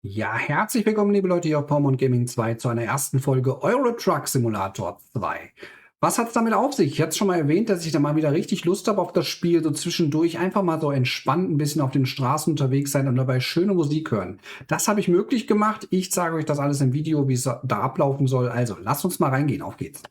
Ja, herzlich willkommen, liebe Leute hier auf Pom und Gaming 2 zu einer ersten Folge Euro Truck Simulator 2. Was hat's damit auf sich? Ich hatte schon mal erwähnt, dass ich da mal wieder richtig Lust habe auf das Spiel, so zwischendurch einfach mal so entspannt ein bisschen auf den Straßen unterwegs sein und dabei schöne Musik hören. Das habe ich möglich gemacht. Ich zeige euch das alles im Video, wie es da ablaufen soll. Also, lasst uns mal reingehen. Auf geht's.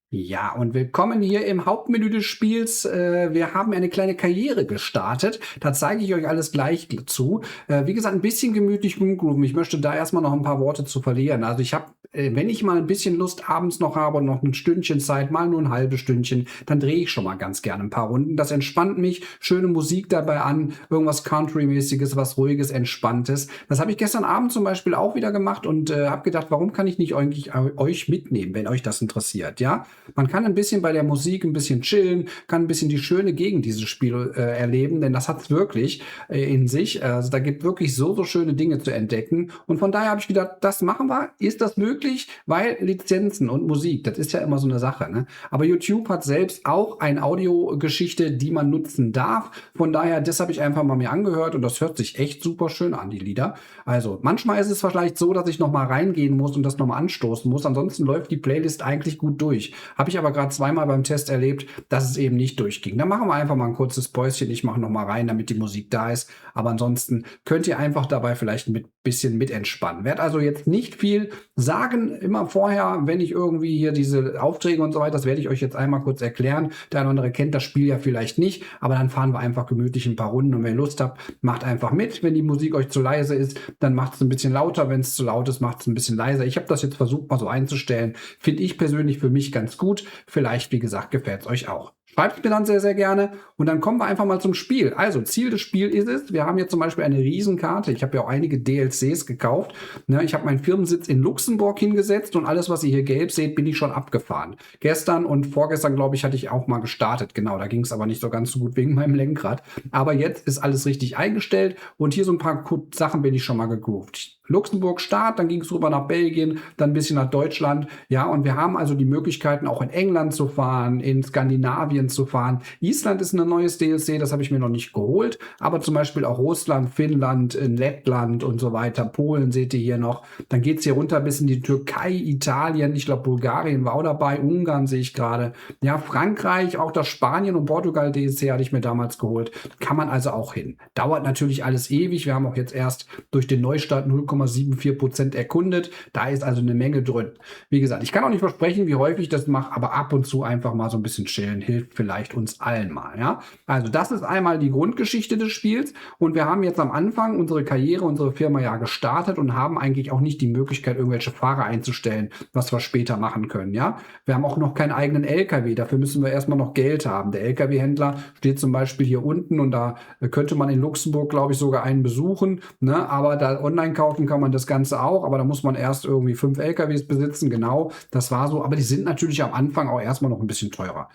Ja, und willkommen hier im Hauptmenü des Spiels. Wir haben eine kleine Karriere gestartet. Da zeige ich euch alles gleich zu. Wie gesagt, ein bisschen gemütlich rumgrooven. Ich möchte da erstmal noch ein paar Worte zu verlieren. Also ich habe, wenn ich mal ein bisschen Lust abends noch habe und noch ein Stündchen Zeit, mal nur ein halbes Stündchen, dann drehe ich schon mal ganz gerne ein paar Runden. Das entspannt mich. Schöne Musik dabei an. Irgendwas Country-mäßiges, was Ruhiges, Entspanntes. Das habe ich gestern Abend zum Beispiel auch wieder gemacht und habe gedacht, warum kann ich nicht eigentlich euch mitnehmen, wenn euch das interessiert, ja? Man kann ein bisschen bei der Musik ein bisschen chillen, kann ein bisschen die schöne Gegend dieses Spiel erleben, denn das hat es wirklich in sich. Also da gibt wirklich so schöne Dinge zu entdecken. Und von daher habe ich gedacht, das machen wir. Ist das möglich? Weil Lizenzen und Musik, das ist ja immer so eine Sache, ne? Aber YouTube hat selbst auch eine Audiogeschichte, die man nutzen darf. Von daher, das habe ich einfach mal mir angehört und das hört sich echt super schön an, die Lieder. Also manchmal ist es vielleicht so, dass ich noch mal reingehen muss und das noch mal anstoßen muss. Ansonsten läuft die Playlist eigentlich gut durch. Habe ich aber gerade zweimal beim Test erlebt, dass es eben nicht durchging. Dann machen wir einfach mal ein kurzes Päuschen. Ich mache noch mal rein, damit die Musik da ist. Aber ansonsten könnt ihr einfach dabei vielleicht ein bisschen mit entspannen. Werd also jetzt nicht viel sagen, immer vorher, wenn ich irgendwie hier diese Aufträge und so weiter, das werde ich euch jetzt einmal kurz erklären. Der eine oder andere kennt das Spiel ja vielleicht nicht, aber dann fahren wir einfach gemütlich ein paar Runden und wenn ihr Lust habt, macht einfach mit. Wenn die Musik euch zu leise ist, dann macht es ein bisschen lauter. Wenn es zu laut ist, macht es ein bisschen leiser. Ich habe das jetzt versucht mal so einzustellen. Finde ich persönlich für mich ganz gut. Vielleicht, wie gesagt, gefällt es euch auch. Schreibt mir dann sehr, sehr gerne und dann kommen wir einfach mal zum Spiel. Also Ziel des Spiels ist es, wir haben hier zum Beispiel eine Riesenkarte. Ich habe ja auch einige DLCs gekauft. Ne, ich habe meinen Firmensitz in Luxemburg hingesetzt und alles, was ihr hier gelb seht, bin ich schon abgefahren. Gestern und vorgestern, glaube ich, hatte ich auch mal gestartet. Genau, da ging es aber nicht so ganz so gut wegen meinem Lenkrad. Aber jetzt ist alles richtig eingestellt und hier so ein paar Sachen bin ich schon mal gegroovt. Luxemburg Start, dann ging es rüber nach Belgien, dann ein bisschen nach Deutschland. Ja, und wir haben also die Möglichkeiten, auch in England zu fahren, in Skandinavien zu fahren. Island ist ein neues DLC, das habe ich mir noch nicht geholt, aber zum Beispiel auch Russland, Finnland, Lettland und so weiter. Polen seht ihr hier noch. Dann geht es hier runter bis in die Türkei, Italien, ich glaube Bulgarien war auch dabei, Ungarn sehe ich gerade. Ja, Frankreich, auch das Spanien und Portugal DLC hatte ich mir damals geholt. Kann man also auch hin. Dauert natürlich alles ewig. Wir haben auch jetzt erst durch den Neustart 0,74% erkundet. Da ist also eine Menge drin. Wie gesagt, ich kann auch nicht versprechen, wie häufig ich das mache, aber ab und zu einfach mal so ein bisschen chillen hilft vielleicht uns allen mal. Ja? Also das ist einmal die Grundgeschichte des Spiels und wir haben jetzt am Anfang unsere Karriere, unsere Firma ja gestartet und haben eigentlich auch nicht die Möglichkeit, irgendwelche Fahrer einzustellen, was wir später machen können. Ja? Wir haben auch noch keinen eigenen LKW, dafür müssen wir erstmal noch Geld haben. Der LKW-Händler steht zum Beispiel hier unten und da könnte man in Luxemburg, glaube ich, sogar einen besuchen, ne? Aber da online kaufen kann man das Ganze auch, aber da muss man erst irgendwie 5 LKWs besitzen, genau, das war so, aber die sind natürlich am Anfang auch erstmal noch ein bisschen teurer.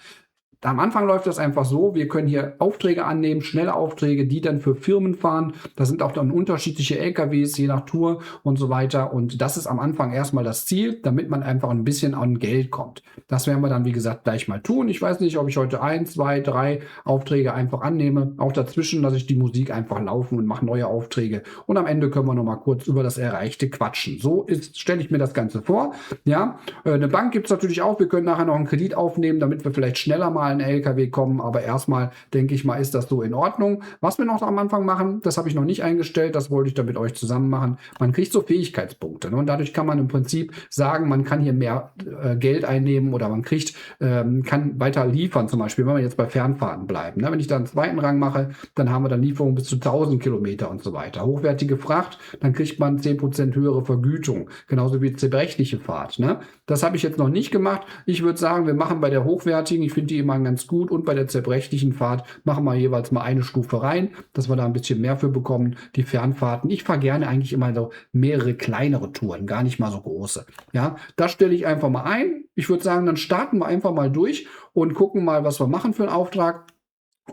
Am Anfang läuft das einfach so, wir können hier Aufträge annehmen, schnelle Aufträge, die dann für Firmen fahren. Da sind auch dann unterschiedliche LKWs, je nach Tour und so weiter. Und das ist am Anfang erstmal das Ziel, damit man einfach ein bisschen an Geld kommt. Das werden wir dann, wie gesagt, gleich mal tun. Ich weiß nicht, ob ich heute 1, 2, 3 Aufträge einfach annehme. Auch dazwischen lasse ich die Musik einfach laufen und mache neue Aufträge. Und am Ende können wir noch mal kurz über das Erreichte quatschen. So stelle ich mir das Ganze vor. Ja, eine Bank gibt es natürlich auch. Wir können nachher noch einen Kredit aufnehmen, damit wir vielleicht schneller mal einen LKW kommen, aber erstmal denke ich mal, ist das so in Ordnung. Was wir noch am Anfang machen, das habe ich noch nicht eingestellt, das wollte ich dann mit euch zusammen machen. Man kriegt so Fähigkeitspunkte, ne? Und dadurch kann man im Prinzip sagen, man kann hier mehr Geld einnehmen oder man kann weiter liefern, zum Beispiel, wenn wir jetzt bei Fernfahrten bleiben. Ne? Wenn ich da einen zweiten Rang mache, dann haben wir dann Lieferungen bis zu 1000 Kilometer und so weiter. Hochwertige Fracht, dann kriegt man 10% höhere Vergütung, genauso wie zerbrechliche Fahrt. Ne? Das habe ich jetzt noch nicht gemacht. Ich würde sagen, wir machen bei der hochwertigen, ich finde die immer ganz gut und bei der zerbrechlichen Fahrt machen wir jeweils mal eine Stufe rein, dass wir da ein bisschen mehr für bekommen. Die Fernfahrten, ich fahre gerne eigentlich immer so mehrere kleinere Touren, gar nicht mal so große. Ja, das stelle ich einfach mal ein. Ich würde sagen, dann starten wir einfach mal durch und gucken mal, was wir machen für einen Auftrag.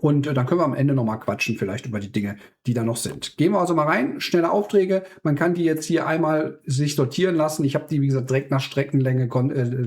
Und dann können wir am Ende nochmal quatschen, vielleicht über die Dinge, die da noch sind. Gehen wir also mal rein. Schnelle Aufträge. Man kann die jetzt hier einmal sich sortieren lassen. Ich habe die, wie gesagt, direkt nach Streckenlänge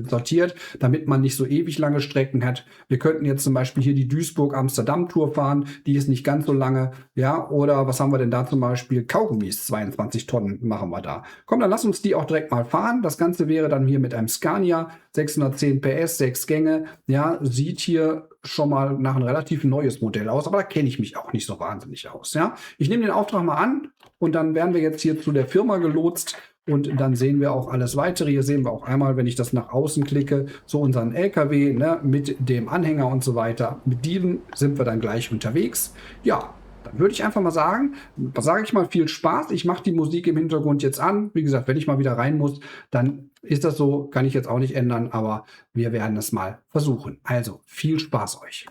sortiert, damit man nicht so ewig lange Strecken hat. Wir könnten jetzt zum Beispiel hier die Duisburg-Amsterdam-Tour fahren. Die ist nicht ganz so lange. Ja, oder was haben wir denn da zum Beispiel? Kaugummis, 22 Tonnen machen wir da. Komm, dann lass uns die auch direkt mal fahren. Das Ganze wäre dann hier mit einem Scania, 610 PS, 6 Gänge. Ja, sieht hier schon mal nach ein relativ neues Modell aus, aber da kenne ich mich auch nicht so wahnsinnig aus. Ja? Ich nehme den Auftrag mal an und dann werden wir jetzt hier zu der Firma gelotst und dann sehen wir auch alles weitere. Hier sehen wir auch einmal, wenn ich das nach außen klicke, so unseren LKW, ne, mit dem Anhänger und so weiter. Mit diesem sind wir dann gleich unterwegs. Ja, dann würde ich einfach mal sagen, sage ich mal, viel Spaß. Ich mache die Musik im Hintergrund jetzt an. Wie gesagt, wenn ich mal wieder rein muss, dann ist das so, kann ich jetzt auch nicht ändern, aber wir werden es mal versuchen. Also, viel Spaß euch.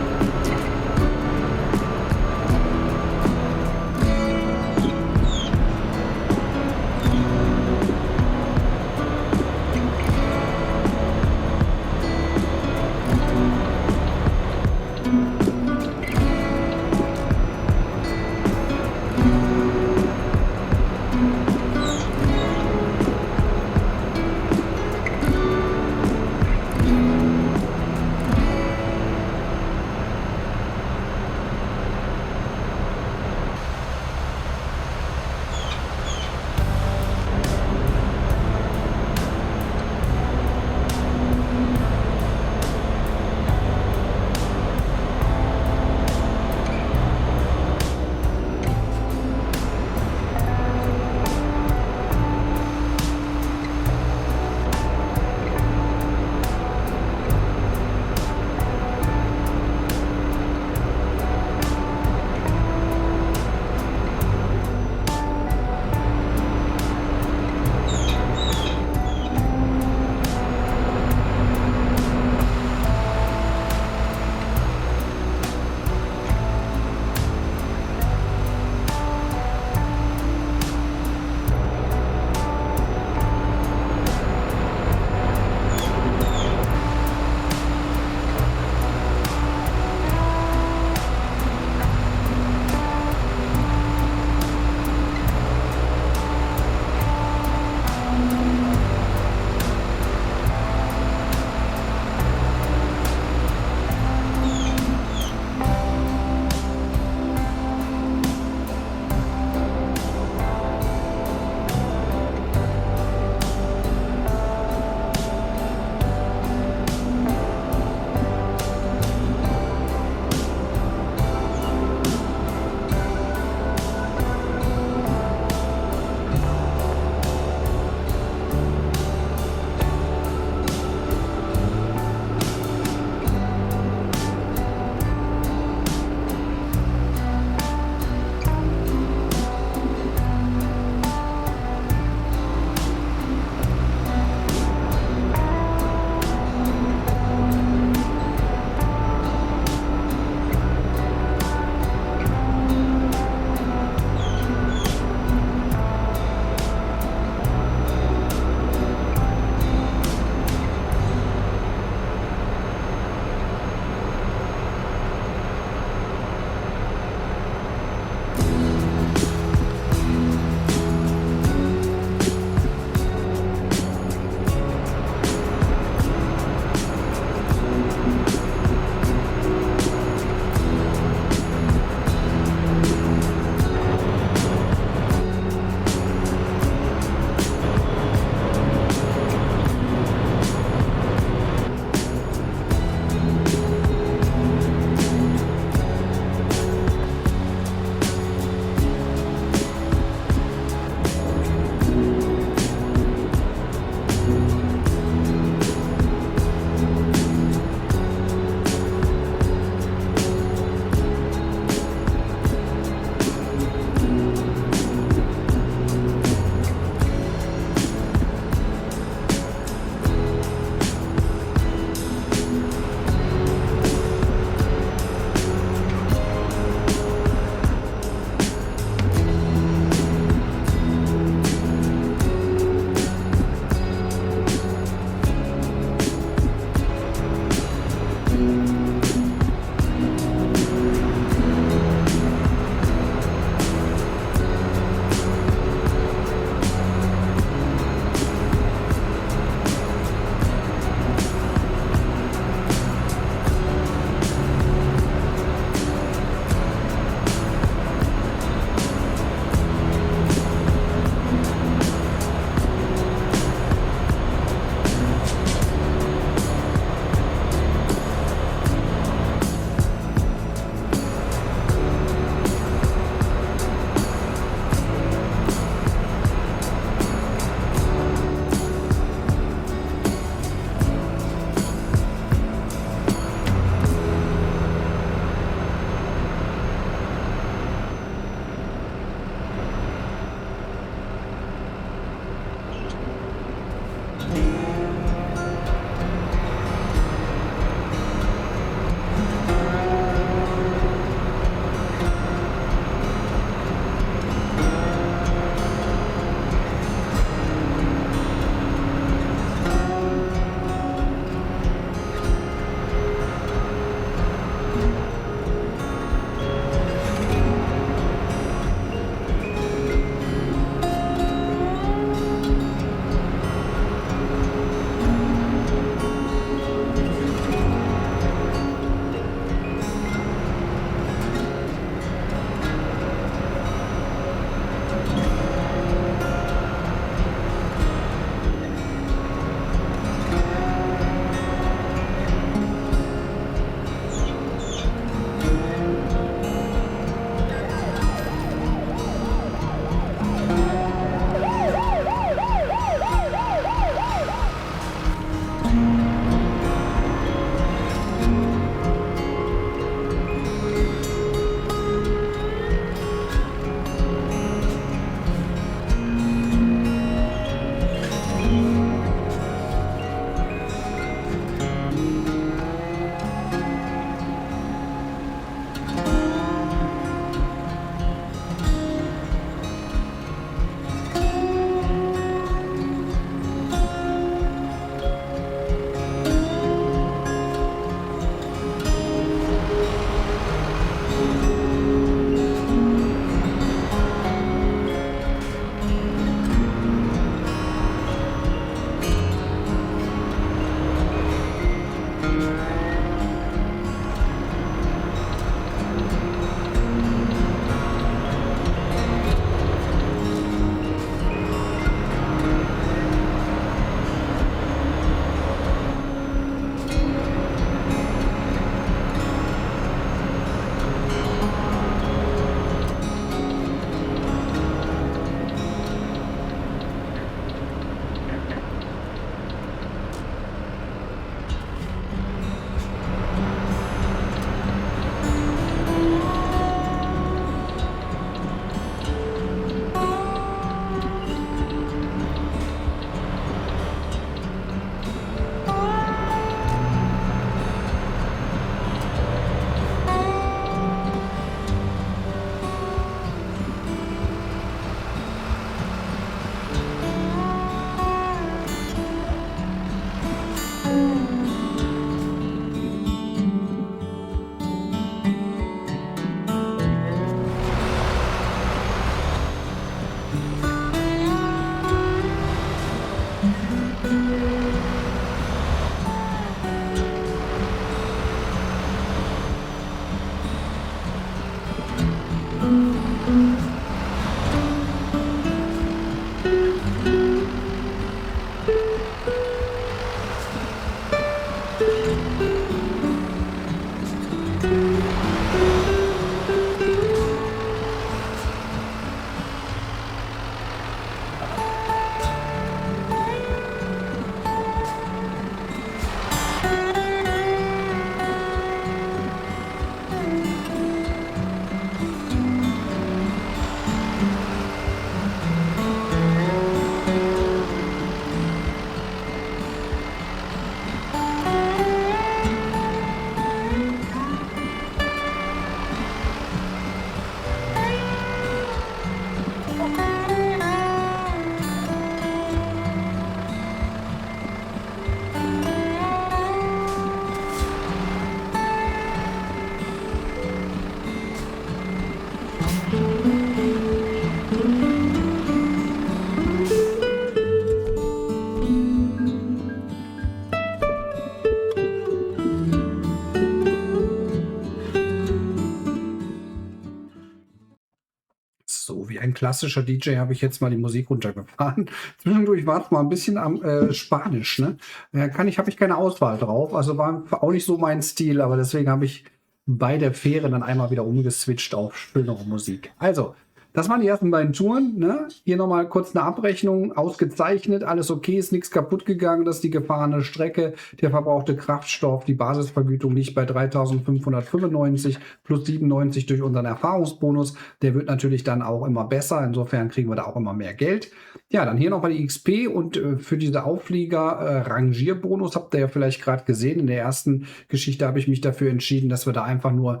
klassischer DJ habe ich jetzt mal die Musik runtergefahren. Zwischendurch war es mal ein bisschen am Spanisch, ne? Habe ich keine Auswahl drauf. Also war auch nicht so mein Stil, aber deswegen habe ich bei der Fähre dann einmal wieder umgeswitcht auf schönere Musik. Also, das waren die ersten beiden Touren. Ne? Hier nochmal kurz eine Abrechnung. Ausgezeichnet, alles okay, ist nichts kaputt gegangen. Das ist die gefahrene Strecke, der verbrauchte Kraftstoff. Die Basisvergütung liegt bei 3.595 plus 97 durch unseren Erfahrungsbonus. Der wird natürlich dann auch immer besser. Insofern kriegen wir da auch immer mehr Geld. Ja, dann hier nochmal die XP und für diese Auflieger Rangierbonus habt ihr ja vielleicht gerade gesehen. In der ersten Geschichte habe ich mich dafür entschieden, dass wir da einfach nur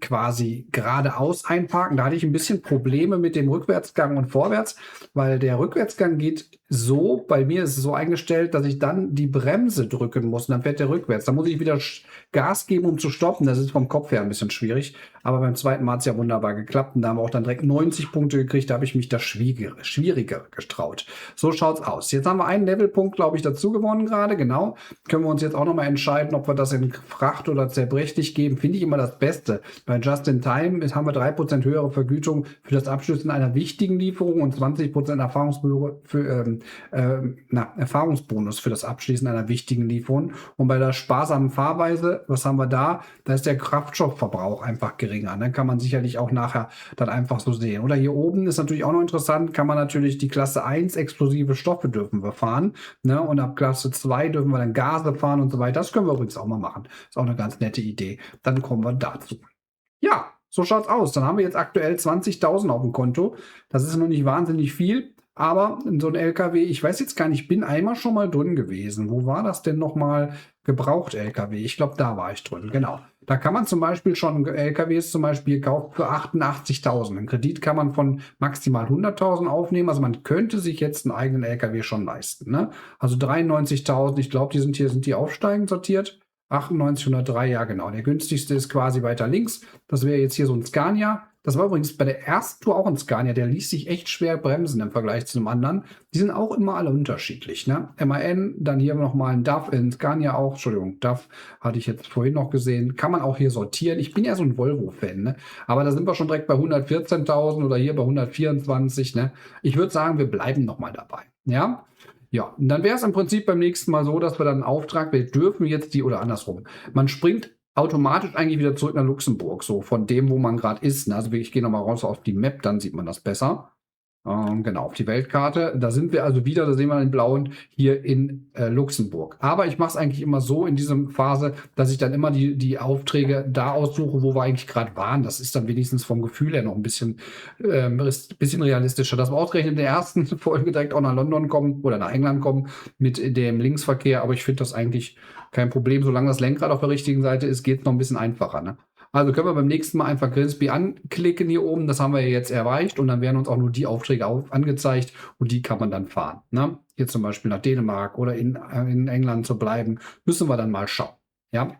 quasi geradeaus einparken. Da hatte ich ein bisschen Probleme mit dem Rückwärtsgang und Vorwärts, weil der Rückwärtsgang geht so, bei mir ist es so eingestellt, dass ich dann die Bremse drücken muss und dann fährt der rückwärts. Da muss ich wieder Gas geben, um zu stoppen. Das ist vom Kopf her ein bisschen schwierig. Aber beim zweiten Mal hat es ja wunderbar geklappt und da haben wir auch dann direkt 90 Punkte gekriegt. Da habe ich mich das schwieriger getraut. So schaut's aus. Jetzt haben wir einen Levelpunkt, glaube ich, dazu gewonnen gerade. Genau. Können wir uns jetzt auch nochmal entscheiden, ob wir das in Fracht oder zerbrechlich geben. Finde ich immer das Beste. Bei Just in Time haben wir 3% höhere Vergütung für das Abschließen einer wichtigen Lieferung und 20% Erfahrungsbonus für das Abschließen einer wichtigen Lieferung. Und bei der sparsamen Fahrweise, was haben wir da? Da ist der Kraftstoffverbrauch einfach geringer. Dann kann man sicherlich auch nachher dann einfach so sehen. Oder hier oben ist natürlich auch noch interessant, kann man natürlich die Klasse 1 explosive Stoffe dürfen wir fahren. Ne? Und ab Klasse 2 dürfen wir dann Gase fahren und so weiter. Das können wir übrigens auch mal machen. Ist auch eine ganz nette Idee. Dann kommen wir dazu. Ja, so schaut's aus. Dann haben wir jetzt aktuell 20.000 auf dem Konto. Das ist noch nicht wahnsinnig viel. Aber in so einem LKW, ich weiß jetzt gar nicht, ich bin einmal schon mal drin gewesen. Wo war das denn nochmal? Gebraucht LKW. Ich glaube, da war ich drin. Genau. Da kann man zum Beispiel schon LKWs zum Beispiel kaufen für 88.000. Einen Kredit kann man von maximal 100.000 aufnehmen. Also man könnte sich jetzt einen eigenen LKW schon leisten. Ne? Also 93.000. Ich glaube, sind die aufsteigend sortiert. 9803, ja genau. Der günstigste ist quasi weiter links. Das wäre jetzt hier so ein Scania. Das war übrigens bei der ersten Tour auch ein Scania. Der ließ sich echt schwer bremsen im Vergleich zu einem anderen. Die sind auch immer alle unterschiedlich. Ne? MAN, dann hier nochmal ein DAF, ein Scania auch. Entschuldigung, DAF hatte ich jetzt vorhin noch gesehen. Kann man auch hier sortieren. Ich bin ja so ein Volvo-Fan. Ne? Aber da sind wir schon direkt bei 114.000 oder hier bei 124. Ne? Ich würde sagen, wir bleiben nochmal dabei. Ja? Ja, und dann wäre es im Prinzip beim nächsten Mal so, dass wir dann einen Auftrag, wir dürfen jetzt oder andersrum, man springt automatisch eigentlich wieder zurück nach Luxemburg, so von dem, wo man gerade ist. Ne? Also ich gehe nochmal raus auf die Map, dann sieht man das besser. Genau, auf die Weltkarte. Da sind wir also wieder, da sehen wir den blauen, hier in Luxemburg. Aber ich mache es eigentlich immer so in dieser Phase, dass ich dann immer die Aufträge da aussuche, wo wir eigentlich gerade waren. Das ist dann wenigstens vom Gefühl her noch ein bisschen realistischer. Dass wir ausgerechnet in der ersten Folge direkt auch nach London kommen oder nach England kommen mit dem Linksverkehr. Aber ich finde das eigentlich kein Problem. Solange das Lenkrad auf der richtigen Seite ist, geht es noch ein bisschen einfacher. Ne? Also können wir beim nächsten Mal einfach Grimsby anklicken hier oben. Das haben wir jetzt erreicht. Und dann werden uns auch nur die Aufträge angezeigt. Und die kann man dann fahren. Ne? Hier zum Beispiel nach Dänemark oder in England zu bleiben. Müssen wir dann mal schauen. Ja.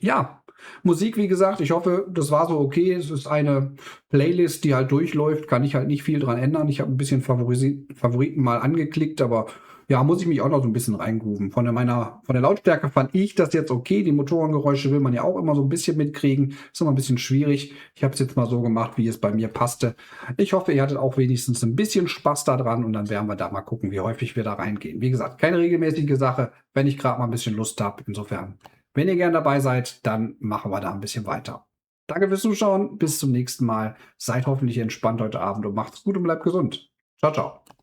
Ja. Musik, wie gesagt, ich hoffe, das war so okay. Es ist eine Playlist, die halt durchläuft. Kann ich halt nicht viel dran ändern. Ich habe ein bisschen Favoriten mal angeklickt, aber ja, muss ich mich auch noch so ein bisschen reingrooven. Von der Lautstärke fand ich das jetzt okay. Die Motorengeräusche will man ja auch immer so ein bisschen mitkriegen. Ist immer ein bisschen schwierig. Ich habe es jetzt mal so gemacht, wie es bei mir passte. Ich hoffe, ihr hattet auch wenigstens ein bisschen Spaß daran und dann werden wir da mal gucken, wie häufig wir da reingehen. Wie gesagt, keine regelmäßige Sache, wenn ich gerade mal ein bisschen Lust habe. Insofern, wenn ihr gern dabei seid, dann machen wir da ein bisschen weiter. Danke fürs Zuschauen. Bis zum nächsten Mal. Seid hoffentlich entspannt heute Abend und macht's gut und bleibt gesund. Ciao, ciao.